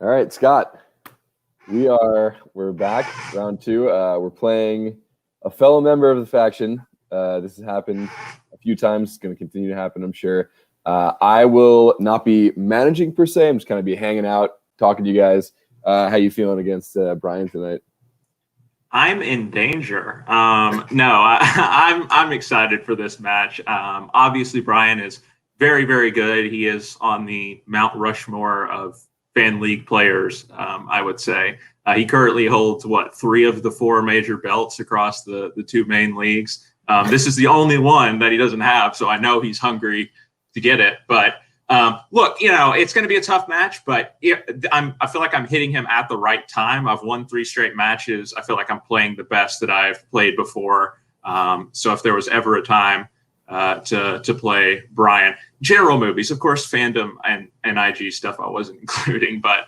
All right, Scott. We're back, round 2. We're playing a fellow member of the faction. This has happened a few times. It's going to continue to happen, I'm sure. I will not be managing per se. I'm just kind of be hanging out, talking to you guys. How you feeling against Brian tonight? I'm in danger. I'm excited for this match. Obviously, Brian is very, very good. He is on the Mount Rushmore of fan league players, I would say. He currently holds, 3 of the 4 major belts across the 2 main leagues. This is the only one that he doesn't have, so I know he's hungry to get it. But look, it's going to be a tough match, but I feel like I'm hitting him at the right time. I've won 3 straight matches. I feel like I'm playing the best that I've played before. So if there was ever a time to play Brian, general movies, of course, Fandom and IG stuff I wasn't including, but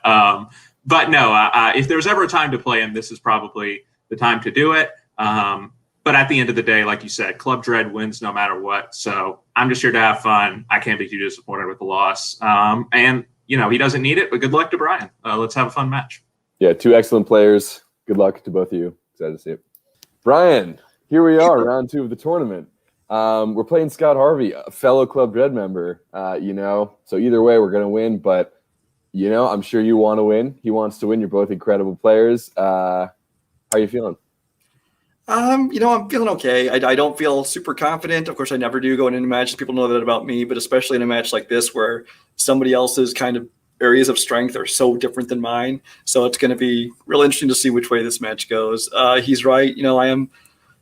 no, if there was ever a time to play him, this is probably the time to do it. But at the end of the day, like you said, Club Dread wins no matter what. So I'm just here to have fun. I can't be too disappointed with the loss. And, he doesn't need it, but good luck to Brian. Let's have a fun match. Yeah, 2 excellent players. Good luck to both of you. Excited to see it. Brian, here we are, round 2 of the tournament. We're playing Scott Harvey, a fellow Club Dread member, So either way, we're going to win. But, I'm sure you want to win. He wants to win. You're both incredible players. How are you feeling? I'm feeling okay. I don't feel super confident. Of course, I never do going into matches. People know that about me, but especially in a match like this where somebody else's kind of areas of strength are so different than mine. So it's going to be real interesting to see which way this match goes. He's right.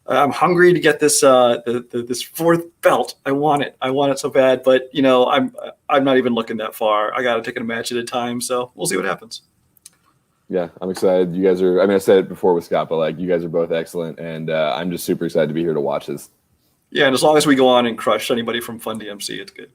I'm hungry to get this this 4th belt. I want it so bad, but I'm not even looking that far. I got to take a match at a time. So we'll see what happens. Yeah, I'm excited. You guys are, I said it before with Scott, but you guys are both excellent, and I'm just super excited to be here to watch this. Yeah, and as long as we go on and crush anybody from Fun DMC, it's good.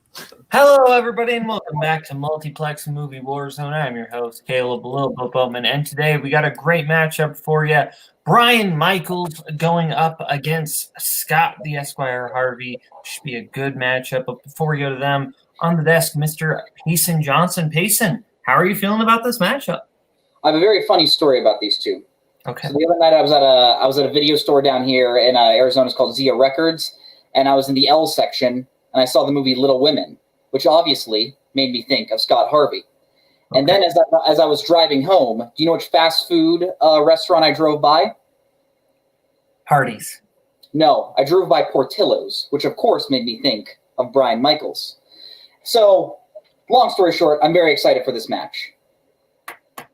Hello, everybody, and welcome back to Multiplex Movie Warzone. I'm your host, Kaleb Koho, and today we got a great matchup for you. Brian Michaels going up against Scott the Esquire Harvey. Should be a good matchup. But before we go to them, on the desk, Mr. Payson Johnson. Payson, how are you feeling about this matchup? I have a very funny story about these 2. Okay. So the other night I was at a video store down here in Arizona. It's called Zia Records, and I was in the L section, and I saw the movie Little Women, which obviously made me think of Scott Harvey. Okay. And then as I was driving home, do you know which fast food restaurant I drove by? Hardee's. No, I drove by Portillo's, which of course made me think of Brian Michaels. So, long story short, I'm very excited for this match.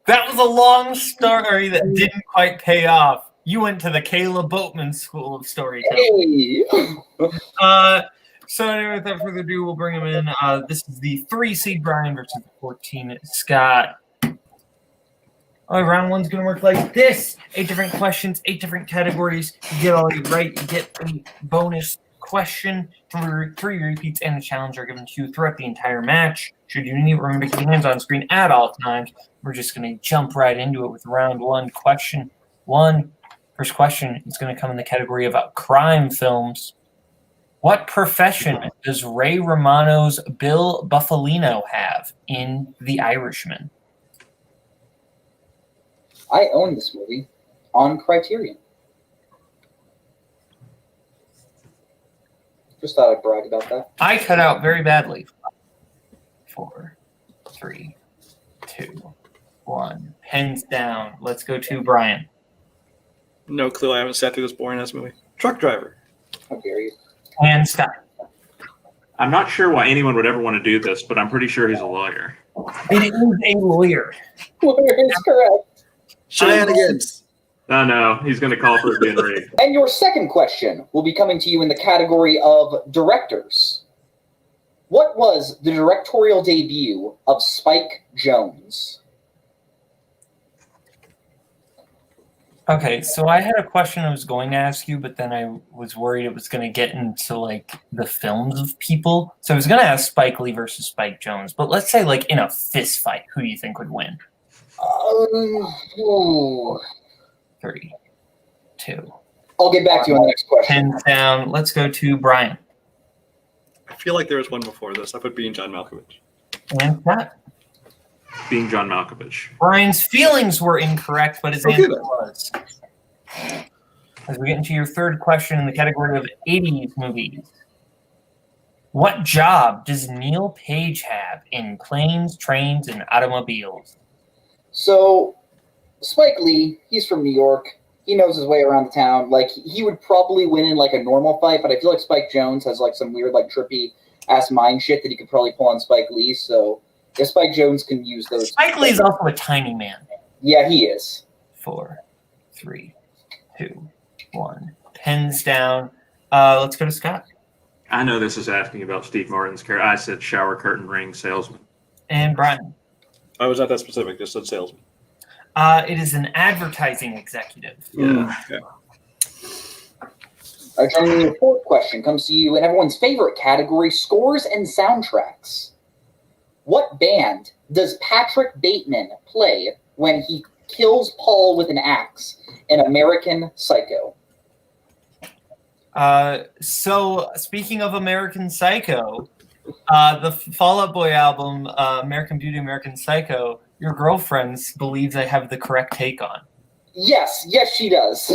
That was a long story that didn't quite pay off. You went to the Kaleb Boatman School of Storytelling. Hey. So anyway, without further ado, we'll bring him in. This is the 3-seed Brian versus the 14 Scott. Round 1's going to work like this. 8 different questions, 8 different categories. You get all 8 right, you get a bonus question. 3 repeats and a challenge are given to you throughout the entire match. Should you need, remember to keep your hands on screen at all times. We're just going to jump right into it with round 1. Question 1. First question is going to come in the category of crime films. What profession does Ray Romano's Bill Buffalino have in The Irishman? I own this movie on Criterion. Just thought I'd brag about that. I cut out very badly. 4, 3, 2, 1. Pens down. Let's go to Brian. No clue. I haven't sat through this boring-ass movie. Truck driver. How dare you? And Scott. I'm not sure why anyone would ever want to do this, but I'm pretty sure he's a lawyer. It is a lawyer. Lawyer is correct. Shenanigans. No, he's going to call for it being rigged. And your second question will be coming to you in the category of directors. What was the directorial debut of Spike Jonze? Okay, so I had a question I was going to ask you, but then I was worried it was going to get into, the films of people. So I was going to ask Spike Lee versus Spike Jonze, but let's say, in a fist fight, who do you think would win? 3, 2. I'll get back to you on the next question. Pens down. Let's go to Brian. I feel like there was one before this. I put B and John Malkovich. And Scott. being John Malkovich. Brian's feelings were incorrect, but his Okay, answer then. was. As we get into your third question in the category of 80s movies. What job does Neil Page have in Planes, Trains, and Automobiles? So, Spike Lee, he's from New York. He knows his way around the town. Like, he would probably win in, like, a normal fight, but I feel like Spike Jonze has, like, some weird, like, trippy-ass mind shit that he could probably pull on Spike Lee, so if Spike Jonze can use those... Spike Lee is also a tiny man. Yeah, he is. 4, 3, 2, 1. Pens down. Let's go to Scott. I know this is asking about Steve Martin's character. I said shower curtain ring salesman. And Brian. I was not that specific, just said salesman. It is an advertising executive. Yeah. Okay. All right, gentlemen, your fourth question comes to you in everyone's favorite category, scores and soundtracks. What band does Patrick Bateman play when he kills Paul with an axe in American Psycho? So speaking of American Psycho, the Fall Out Boy album, American Beauty, American Psycho, your girlfriends believes I have the correct take on. Yes, she does.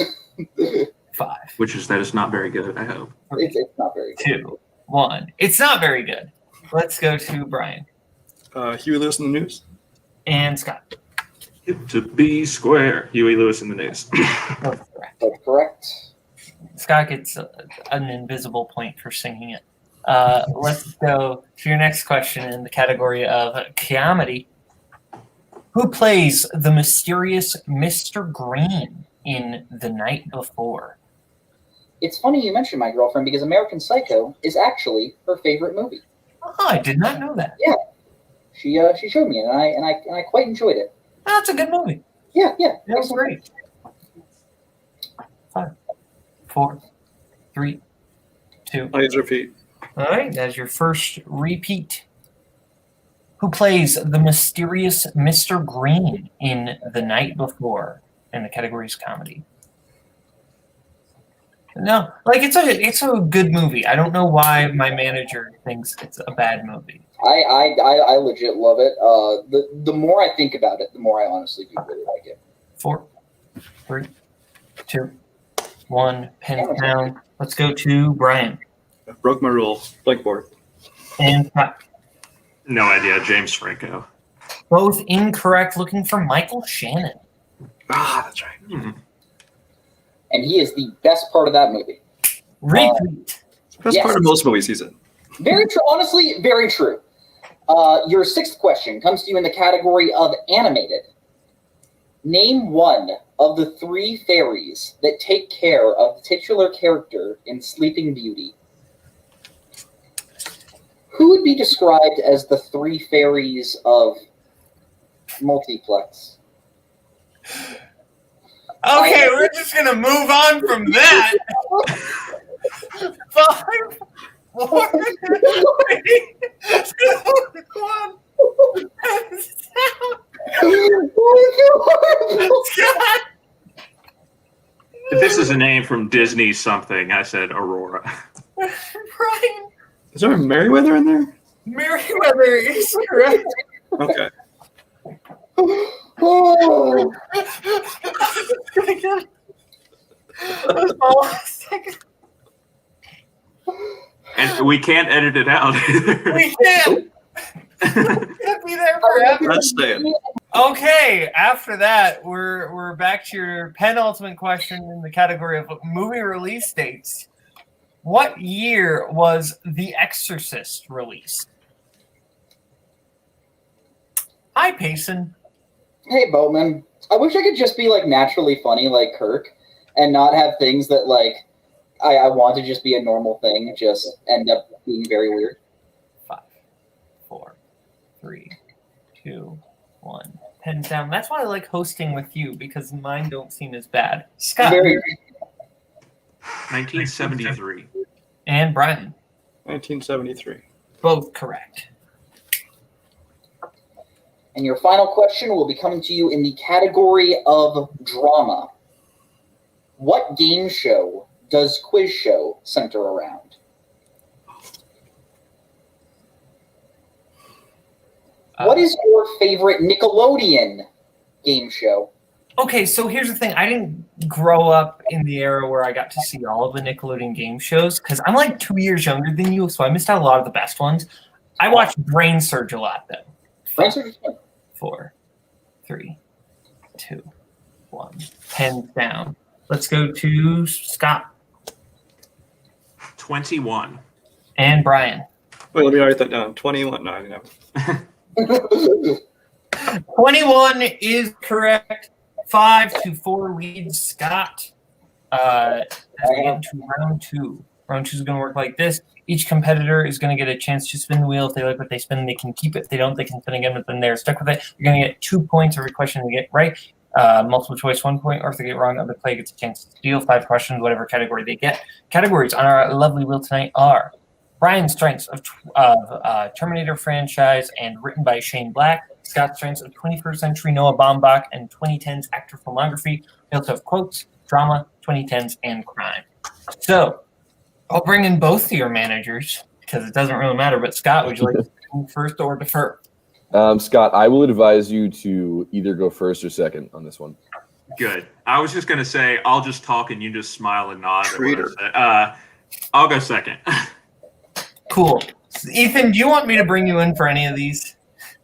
5. Which is that it's not very good, I hope. It's not very good. 2, 1. It's not very good. Let's go to Brian. Huey Lewis in the News. And Scott. To be square, Huey Lewis in the News. Both correct. That's correct. Scott gets an invisible point for singing it. Let's go to your next question in the category of comedy. Who plays the mysterious Mr. Green in The Night Before? It's funny you mentioned my girlfriend because American Psycho is actually her favorite movie. Oh, I did not know that. Yeah, she showed me it, and I quite enjoyed it. That's a good movie. Yeah. That was Excellent. great. 5, 4, 3, 2. Please repeat. All right, that's your first repeat. Who plays the mysterious Mr. Green in The Night Before? And the category is comedy. No, like it's a good movie. I don't know why my manager thinks it's a bad movie. I legit love it. The more I think about it, the more I honestly do really like it. 4, 3, 2, 1. Pen down. Let's go to Brian. I broke my rule. Blank board. And Scott. No idea. James Franco. Both incorrect. Looking for Michael Shannon. Ah, that's right. And he is the best part of that movie. Repeat. Best Yes. part of most movies he's in. Very true. Honestly, very true. Your sixth question comes to you in the category of animated. Name one of the 3 fairies that take care of the titular character in Sleeping Beauty. Who would be described as the 3 fairies of Multiplex? Okay, we're just gonna move on from that. 5, 4, 3, 2, 1. Scott. This is a name from Disney something. I said Aurora. Brian. Is there a Merryweather in there? Merryweather is correct. Okay. Oh, And we can't edit it out. We can't. Can't be there forever. That's staying. Okay, after that, we're back to your penultimate question in the category of movie release dates. What year was The Exorcist released? Hi, Payson. hey, Boatman. I wish I could just be like naturally funny like Kirk and not have things that like I want to just be a normal thing just end up being very weird. 5, 4, 3, 2, 1. Pens down. That's why I like hosting with you, because mine don't seem as bad. Scott. Very 1973. And Brian. 1973. Both correct. And your final question will be coming to you in the category of drama. What game show does Quiz Show center around? What is your favorite Nickelodeon game show? Okay, so here's the thing. I didn't grow up in the era where I got to see all of the Nickelodeon game shows because I'm like 2 years younger than you, so I missed out a lot of the best ones. I watched Brain Surge a lot, though. Brain Surge is fun. 4, 3, 2, 1. Pens down. Let's go to Scott 21. and Brian. Wait, let me write that down. 21. No, I didn't know. 21 is correct. 5-4 leads Scott. As we get into round 2. Round 2 is going to work like this. Each competitor is going to get a chance to spin the wheel. If they like what they spin, they can keep it. If they don't, they can spin again, but then they're stuck with it. You're going to get 2 points every question they get right. Multiple choice, 1 point, or if they get wrong, other player gets a chance to steal 5 questions, whatever category they get. Categories on our lovely wheel tonight are Brian's strengths of Terminator franchise and written by Shane Black, Scott's strengths of 21st century Noah Baumbach and 2010s actor filmography. We also have quotes, drama, 2010s, and crime. So I'll bring in both of your managers because it doesn't really matter. But Scott, would you like to go first or defer? Scott, I will advise you to either go first or second on this one. Good. I was just going to say, I'll just talk and you just smile and nod. Traitor. I'll go second. Cool. Ethan, do you want me to bring you in for any of these?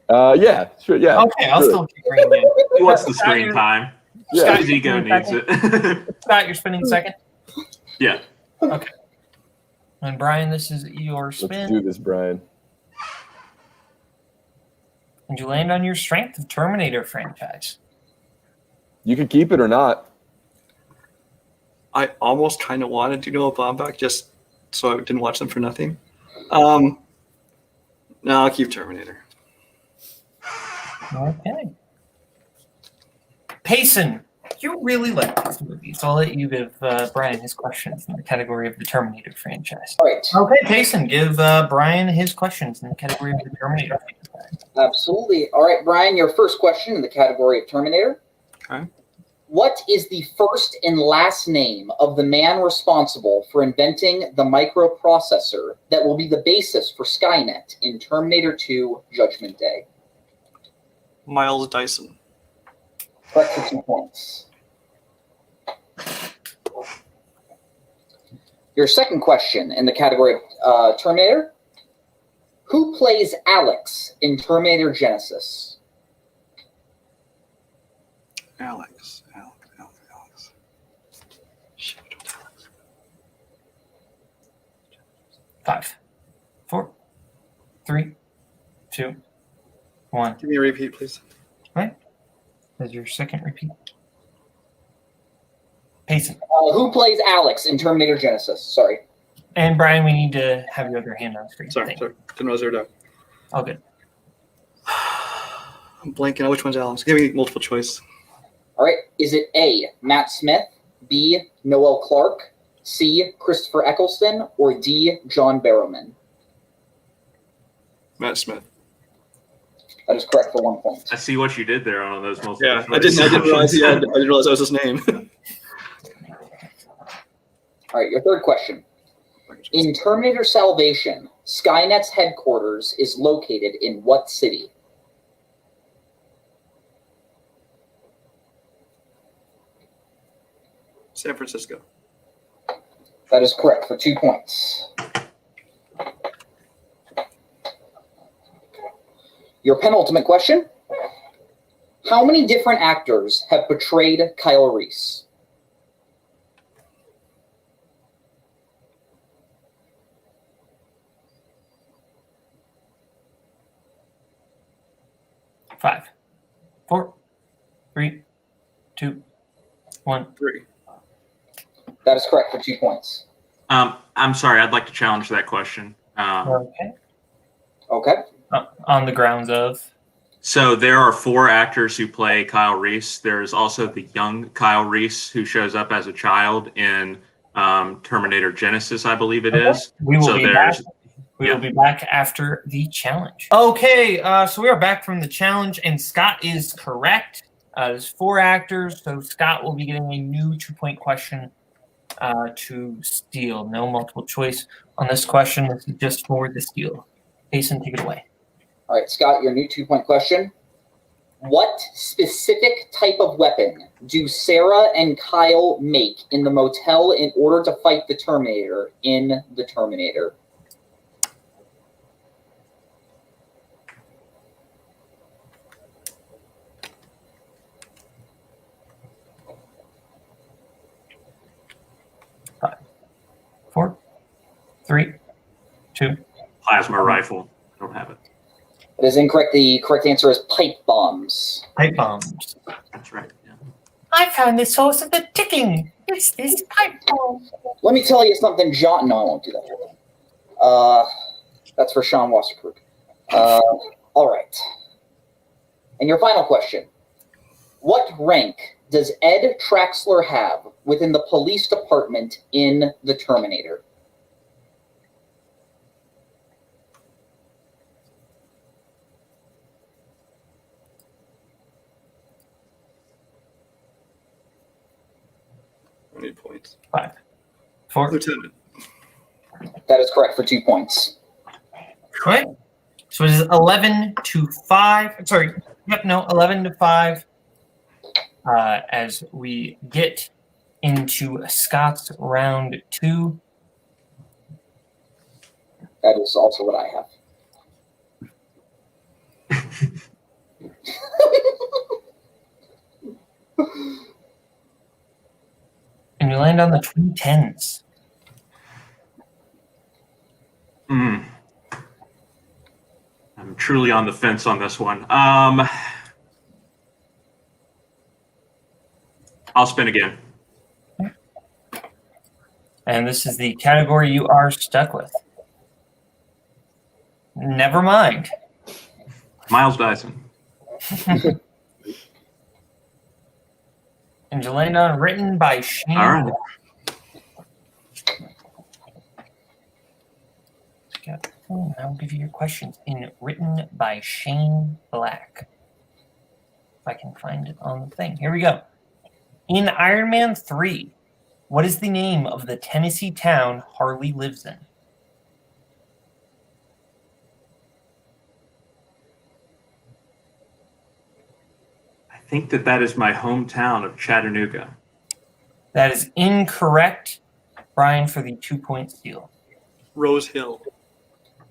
Yeah, sure, yeah. Okay, I'll still keep bringing you in. He wants the screen time. Yeah. His ego needs it. Scott, you're spinning second? Yeah. Okay. And Brian, this is your Let's spin. do this, Brian. And you land on your strength of Terminator franchise. You can keep it or not. I almost kind of wanted to know a Baumbach just so I didn't watch them for nothing. No, I'll keep Terminator. Okay. Payson, you really like these movies. I'll let you give Brian his questions in the category of the Terminator franchise. All right. Okay, Payson, give Brian his questions in the category of the Terminator franchise. Absolutely. All right, Brian, your first question in the category of Terminator. Okay. What is the first and last name of the man responsible for inventing the microprocessor that will be the basis for Skynet in Terminator 2 Judgment Day? Miles Dyson. Correct for 2 points. Your second question in the category of Terminator. Who plays Alex in Terminator Genisys? Alex. Shit, Alex. 5, 4, 3, 2, 1. Give me a repeat, please. Right? That's your second repeat. Payson. Who plays Alex in Terminator Genisys? Sorry. And Brian, we need to have your other hand on screen. Sorry. Didn't realize they were done. All good. I'm blanking on which one's Alex. Give me multiple choice. All right. Is it A, Matt Smith, B, Noel Clark, C, Christopher Eccleston, or D, John Barrowman? Matt Smith. That is correct for 1 point. I see what you did there on those multiple Yeah, choice I didn't realize. options. Yeah, I didn't realize that was his name. All right. Your third question. In Terminator Salvation, Skynet's headquarters is located in what city? San Francisco. That is correct for 2 points. Your penultimate question. How many different actors have portrayed Kyle Reese? Five, 4, 3, 2, 1. 3. That is correct for 2 points. I'm sorry. I'd like to challenge that question. Okay. Okay. On the grounds of. So there are 4 actors who play Kyle Reese. There's also the young Kyle Reese who shows up as a child in Terminator Genisys, I believe it is. We will So be there's back. We will be back after the challenge. Okay, so we are back from the challenge, and Scott is correct. There's 4 actors, so Scott will be getting a new 2-point question to steal. No multiple choice on this question. This is just for the steal. Jason, take it away. All right, Scott, your new 2-point question. What specific type of weapon do Sarah and Kyle make in the motel in order to fight the Terminator in The Terminator? Five, 4, 3, 2. Plasma rifle. I don't have it. It is incorrect. The correct answer is pipe bombs. Pipe bombs. That's right. Yeah. I found the source of the ticking. It's this pipe bomb. Let me tell you something, John. No, I won't do that. That's for Sean Wasserkrug. All right. And your final question. What rank does Ed Traxler have within the police department in The Terminator? I need points. 5, 4. Lieutenant. That is correct for 2 points. Okay. So it is 11-5. Sorry. Yep, no, 11-5. As we get into Scott's round 2. That is also what I have. And you land on the 2010s. I'm truly on the fence on this one. I'll spin again. And this is the category you are stuck with. Never mind. Miles Dyson. And you land on written by Shane. All right. I'll give you your questions in written by Shane Black. If I can find it on the thing. Here we go. In Iron Man 3, what is the name of the Tennessee town Harley lives in? I think that is my hometown of Chattanooga. That is incorrect, Brian, for the 2-point steal. Rose Hill.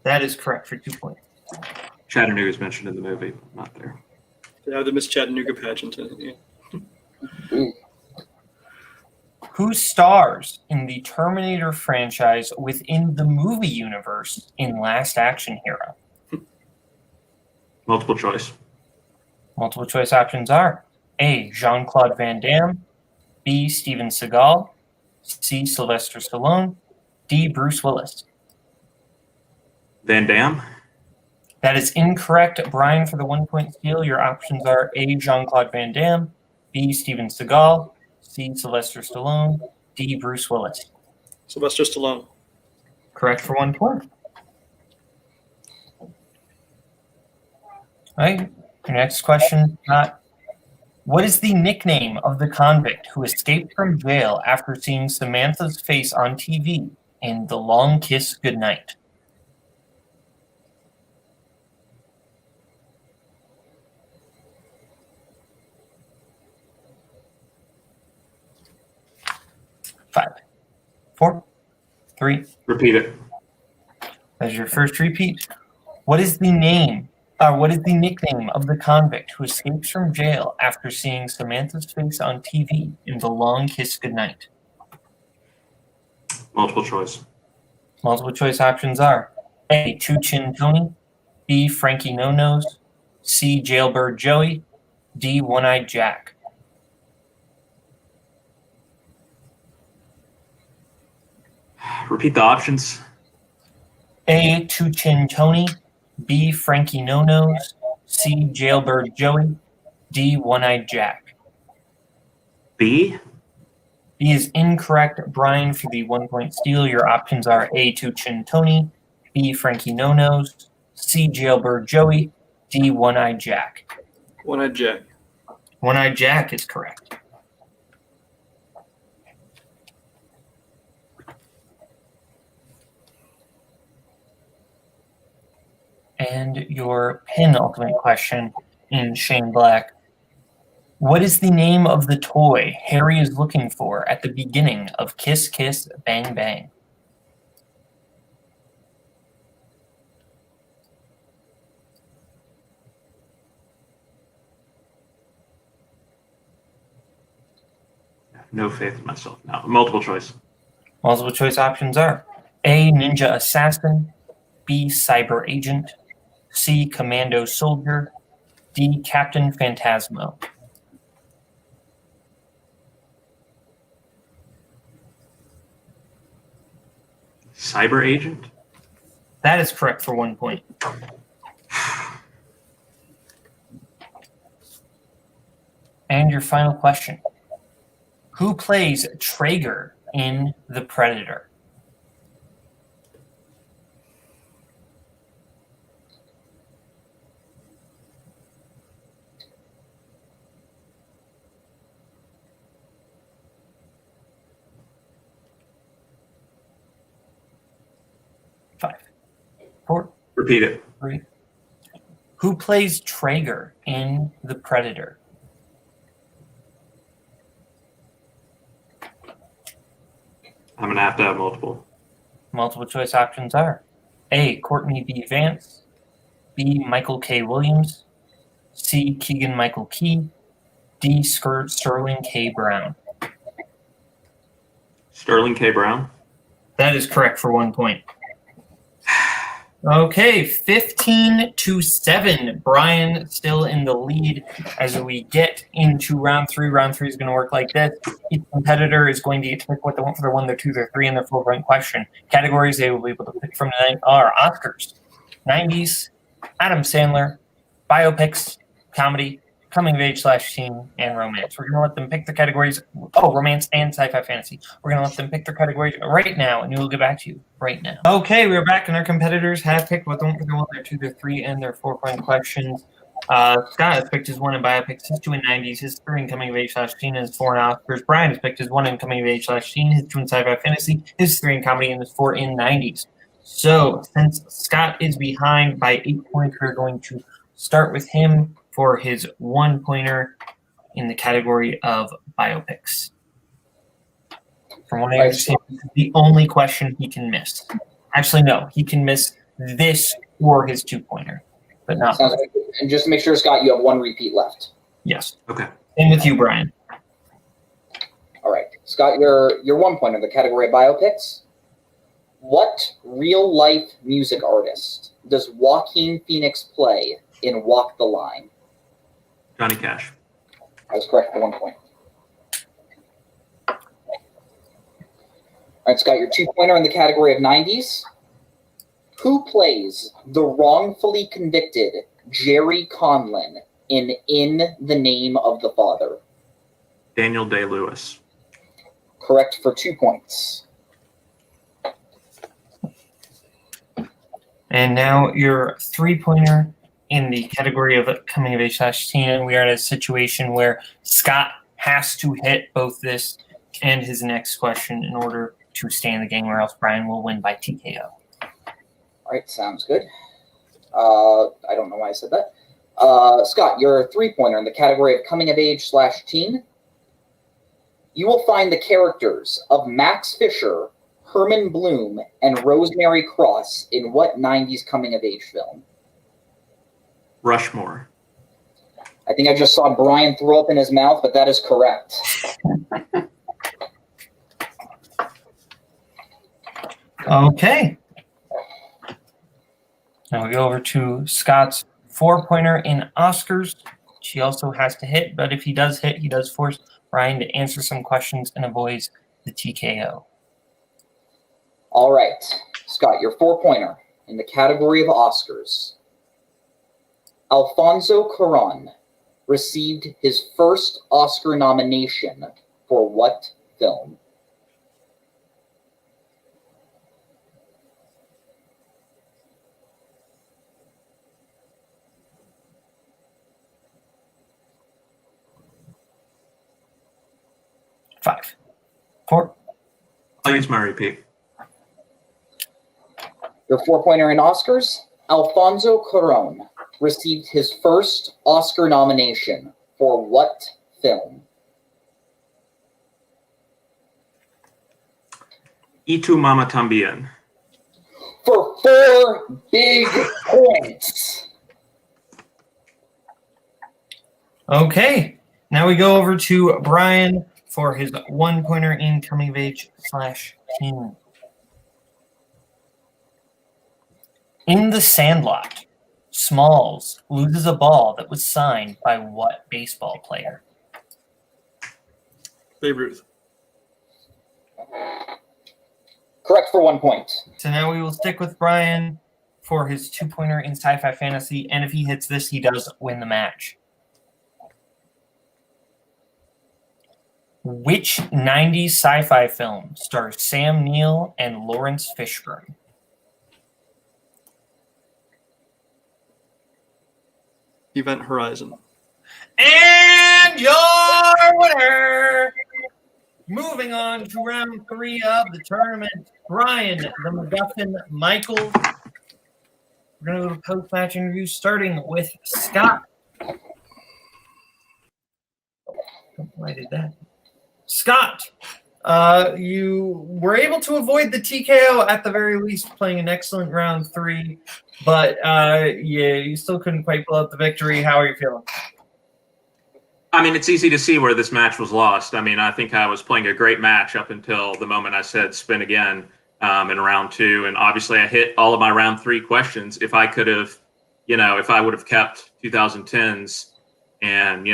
That is correct for 2 points. Chattanooga is mentioned in the movie, but not there. Yeah, the Miss Chattanooga pageant. Yeah. Who stars in the Terminator franchise within the movie universe in Last Action Hero? Multiple choice. Multiple choice options are A. Jean-Claude Van Damme, B. Steven Seagal, C. Sylvester Stallone, D. Bruce Willis. Van Damme. That is incorrect, Brian, for the 1-point steal. Your options are A. Jean-Claude Van Damme, B. Steven Seagal, C. Sylvester Stallone, D. Bruce Willis. Sylvester Stallone. Correct for 1 point. All right. Your next question, what is the nickname of the convict who escaped from jail after seeing Samantha's face on TV in The Long Kiss Goodnight? Five, 4, 3. Repeat it. That's your first repeat. What is the nickname of the convict who escapes from jail after seeing Samantha's face on TV in The Long Kiss Goodnight? Multiple choice. Multiple choice options are A. Two Chin Tony, B. Frankie No Nose, C. Jailbird Joey, D. One-Eyed Jack. Repeat the options. A. Two Chin Tony, B. Frankie No Nose, C. Jailbird Joey, D. One-Eyed Jack. B. B is incorrect, Brian, for the 1-point steal. Your options are A. Two Chin Tony, B. Frankie No Nose, C. Jailbird Joey, D. One-Eyed Jack. One-Eyed Jack. One-Eyed Jack is correct. And your penultimate question in Shane Black. What is the name of the toy Harry is looking for at the beginning of Kiss Kiss Bang Bang? No faith in myself now. Multiple choice. Multiple choice options are A, Ninja Assassin, B, Cyber Agent, C, Commando Soldier, D, Captain Phantasmo. Cyber agent? That is correct for 1 point. And your final question. Who plays Traeger in The Predator? Five, four, Repeat it. three. Who plays Traeger in The Predator? I'm going to have multiple. Multiple choice options are A, Courtney B. Vance, B, Michael K. Williams, C, Keegan Michael Key, D, Sterling K. Brown. Sterling K. Brown? That is correct for 1 point. Okay, 15-7. Brian still in the lead as we get into round three. Round three is going to work like this. Each competitor is going to get to pick what they want for their 1, their 2, their 3, and their 4-point question. Categories they will be able to pick from tonight are Oscars, 90s, Adam Sandler, biopics, comedy, coming of age / teen, and romance. We're going to let them pick their categories. Oh, romance and sci-fi fantasy. We're going to let them pick their categories right now, and we will get back to you right now. Okay, we're back, and our competitors have picked what they want for their 1, their 2, their 3, and their 4-point questions. Scott has picked his 1 in biopics, his 2 in 90s, his 3 in coming of age / teen, and his 4 in Oscars. Brian has picked his 1 in coming of age / teen, his 2 in sci-fi fantasy, his 3 in comedy, and his 4 in 90s. So, since Scott is behind by 8 points, we're going to start with him for his 1-pointer in the category of biopics. From what I understand, this is the only question he can miss. Actually, no, he can miss this or his 2-pointer, but not. Sounds good. And just to make sure, Scott, you have 1 repeat left. Yes. Okay. Same with you, Brian. All right. Scott, your 1-pointer, the category of biopics. What real-life music artist does Joaquin Phoenix play in Walk the Line? Johnny Cash. I was correct for 1 point. All right, Scott, your 2-pointer in the category of 90s. Who plays the wrongfully convicted Jerry Conlon in the Name of the Father? Daniel Day-Lewis. Correct for 2 points. And now your 3-pointer in the category of coming of age / teen. We are in a situation where Scott has to hit both this and his next question in order to stay in the game, or else Brian will win by TKO. All right, sounds good. I don't know why I said that. Scott, your 3-pointer in the category of coming of age / teen. You will find the characters of Max Fisher, Herman Bloom, and Rosemary Cross in what 90s coming of age film? Rushmore. I think I just saw Brian throw up in his mouth, but that is correct. Okay. Now we go over to Scott's 4-pointer in Oscars. She also has to hit, but if he does hit, he does force Brian to answer some questions and avoids the TKO. All right. Scott, your 4-pointer in the category of Oscars. Alfonso Cuarón received his first Oscar nomination for what film? Five, four. I'll use my repeat. Your 4-pointer in Oscars? Alfonso Cuarón received his first Oscar nomination for what film? Y tu mama también. For 4 big points. Okay, now we go over to Brian for his 1-pointer in coming of age /teen. In The Sandlot, Smalls loses a ball that was signed by what baseball player? Babe Ruth. Correct for 1 point. So now we will stick with Brian for his 2-pointer in sci-fi fantasy, and if he hits this, he does win the match. Which 90s sci-fi film stars Sam Neill and Lawrence Fishburne? Event Horizon. And your winner! Moving on to round 3 of the tournament, Brian, the MacGuffin, Michael. We're going to go to post-match interviews, starting with Scott. Why did that? Scott, you were able to avoid the TKO at the very least, playing an excellent round 3, but you still couldn't quite pull out the victory. How are you feeling? I mean, it's easy to see where this match was lost. I mean, I think I was playing a great match up until the moment I said spin again in round 2. And obviously I hit all of my round 3 questions. If I could have, if I would have kept 2010s and,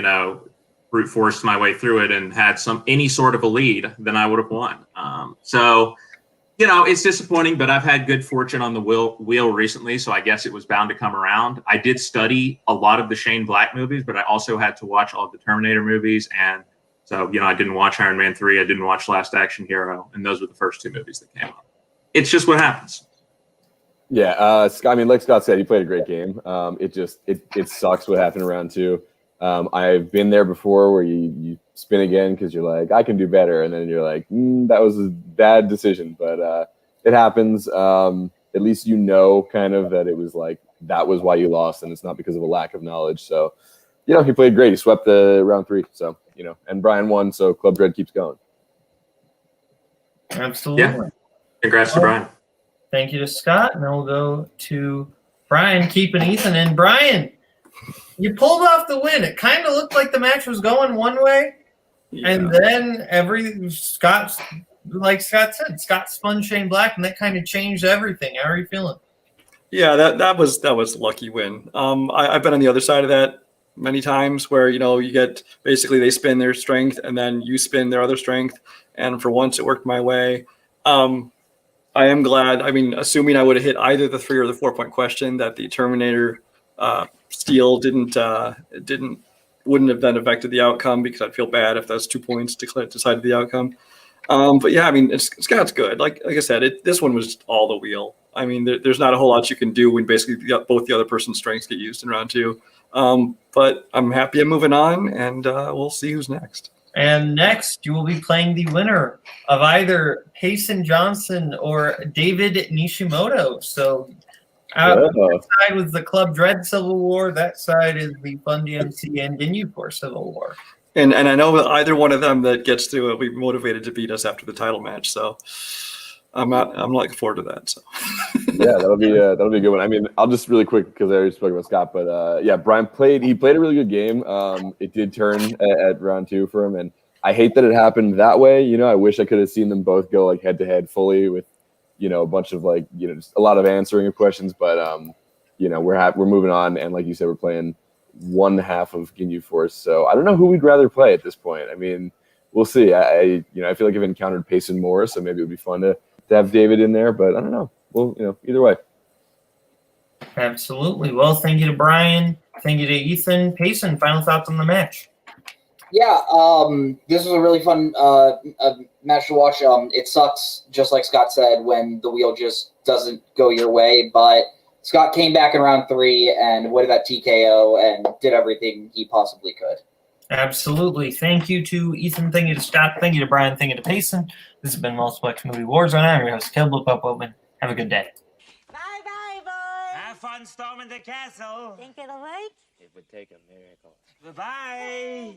brute forced my way through it and had any sort of a lead, then I would have won. So, it's disappointing, but I've had good fortune on the wheel recently, so I guess it was bound to come around. I did study a lot of the Shane Black movies, but I also had to watch all the Terminator movies, and so, I didn't watch Iron Man 3, I didn't watch Last Action Hero, and those were the first 2 movies that came out. It's just what happens. Yeah, I mean, like Scott said, he played a great game. It sucks what happened in round 2. I've been there before where you spin again because you're like, I can do better. And then you're like, that was a bad decision. But it happens. At least kind of that it was like, that was why you lost. And it's not because of a lack of knowledge. So, he played great. He swept the round 3. So, and Brian won. So Club Dread keeps going. Absolutely. Yeah. Congrats to Brian. Thank you to Scott. And then we'll go to Brian, keeping Ethan. And Brian, you pulled off the win. It kind of looked like the match was going one way, and then Scott, like Scott said, Scott spun Shane Black, and that kind of changed everything. How are you feeling? Yeah, that was a lucky win. I've been on the other side of that many times where you get basically they spin their strength and then you spin their other strength, and for once it worked my way. I am glad. I mean, assuming I would have hit either the 3 or the 4-point question, that the Terminator steal wouldn't have then affected the outcome, because I'd feel bad if that's 2 points decided the outcome. But yeah, I mean, Scott's good. Like I said, this one was all the wheel. I mean, there's not a whole lot you can do when basically both the other person's strengths get used in round 2. But I'm happy I'm moving on, and we'll see who's next. And next, you will be playing the winner of either Payson Johnson or David Nishimoto. So that side was the Club Dread Civil War. That side is the Fun DMC and Ginyu for Civil War. And I know that either one of them that gets through will be motivated to beat us after the title match. So I'm looking forward to that. So yeah, that'll be a good one. I mean, I'll just really quick because I already spoke about Scott, but yeah, Brian played a really good game. It did turn at round 2 for him, and I hate that it happened that way. I wish I could have seen them both go like head to head fully with a bunch of just a lot of answering of questions, but we're moving on, and like you said, we're playing one half of Ginyu Force. So I don't know who we'd rather play at this point. I mean, we'll see. I feel like I've encountered Payson more, so maybe it would be fun to have David in there, but I don't know. Well, either way. Absolutely. Well, thank you to Brian. Thank you to Ethan. Payson, final thoughts on the match? Yeah, this was a really fun match to watch. It sucks, just like Scott said, when the wheel just doesn't go your way, but Scott came back in round 3 and avoided that TKO and did everything he possibly could. Absolutely. Thank you to Ethan. Thank you to Scott. Thank you to Brian. Thank you to Payson. This has been Multiplex Movie Warzone. I'm your host, Kaleb Koho. Have a good day. Bye-bye, boys. fun storming the castle. Think it'll work? It would take a miracle. Bye-bye.